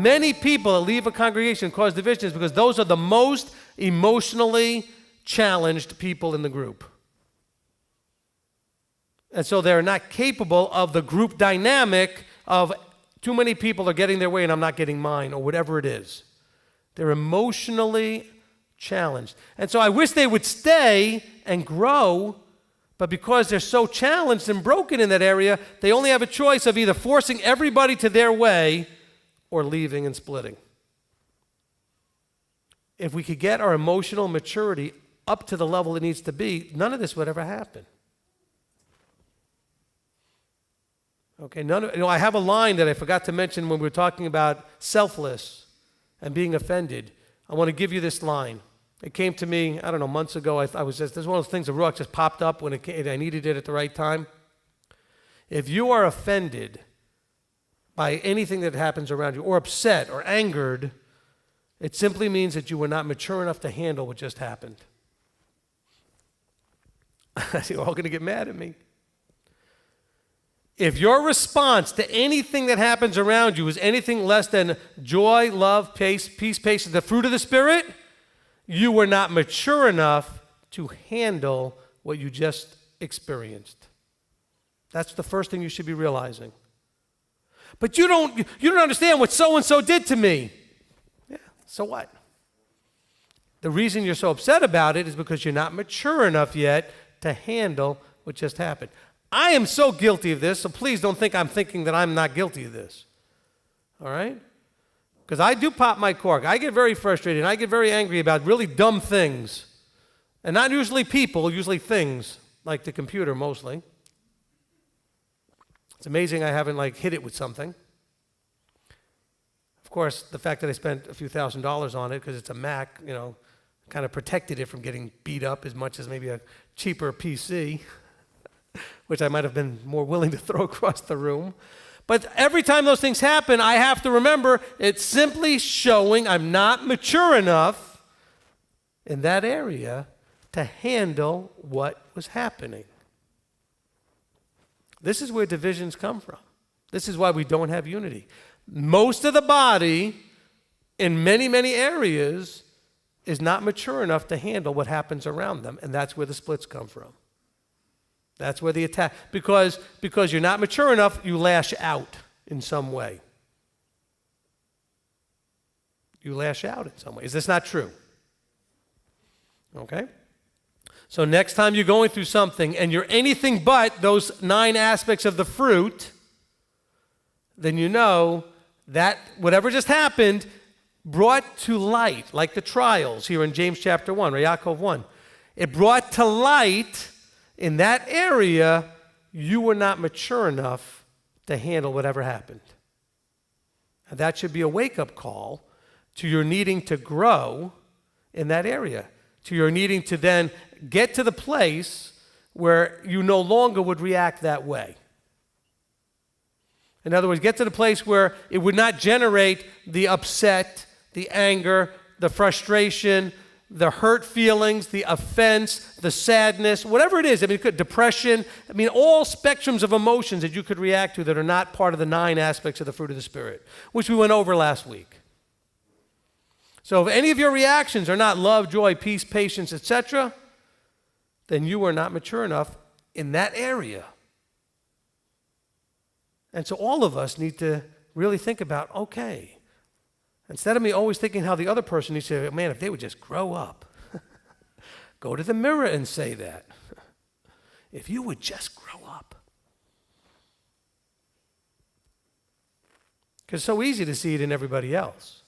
many people that leave a congregation and cause divisions because those are the most emotionally challenged people in the group. And so they're not capable of the group dynamic of too many people are getting their way and I'm not getting mine, or whatever it is. They're emotionally challenged. And so I wish they would stay and grow, but because they're so challenged and broken in that area, they only have a choice of either forcing everybody to their way or leaving and splitting. If we could get our emotional maturity up to the level it needs to be, none of this would ever happen. Okay, I have a line that I forgot to mention when we were talking about selfless and being offended. I want to give you this line. It came to me, I don't know, months ago. I was just, this is one of those things, the Ruach just popped up when it came, I needed it at the right time. If you are offended by anything that happens around you, or upset or angered, it simply means that you were not mature enough to handle what just happened. You're all going to get mad at me. If your response to anything that happens around you is anything less than joy, love, peace, patience, the fruit of the Spirit, you were not mature enough to handle what you just experienced. That's the first thing you should be realizing. But you don't understand what so-and-so did to me. Yeah, so what? The reason you're so upset about it is because you're not mature enough yet to handle what just happened. I am so guilty of this, so please don't think I'm thinking that I'm not guilty of this. All right? Because I do pop my cork. I get very frustrated, and I get very angry about really dumb things. And not usually people, usually things, like the computer mostly. It's amazing I haven't hit it with something. Of course, the fact that I spent a few $1,000s on it because it's a Mac, kind of protected it from getting beat up as much as maybe a cheaper PC. Which I might have been more willing to throw across the room. But every time those things happen, I have to remember it's simply showing I'm not mature enough in that area to handle what was happening. This is where divisions come from. This is why we don't have unity. Most of the body in many, many areas is not mature enough to handle what happens around them, and that's where the splits come from. That's where the attack, because you're not mature enough, you lash out in some way. You lash out in some way. Is this not true? Okay? So next time you're going through something and you're anything but those 9 aspects of the fruit, then you know that whatever just happened brought to light, like the trials here in James chapter 1, or Yaakov 1. It brought to light in that area, you were not mature enough to handle whatever happened. And that should be a wake-up call to your needing to grow in that area, to your needing to then get to the place where you no longer would react that way. In other words, get to the place where it would not generate the upset, the anger, the frustration, the hurt feelings, the offense, the sadness, whatever it is. Depression. All spectrums of emotions that you could react to that are not part of the 9 aspects of the fruit of the Spirit, which we went over last week. So if any of your reactions are not love, joy, peace, patience, etc., then you are not mature enough in that area. And so all of us need to really think about, okay, instead of me always thinking how the other person needs to, man, if they would just grow up. Go to the mirror and say that. If you would just grow up. Because it's so easy to see it in everybody else.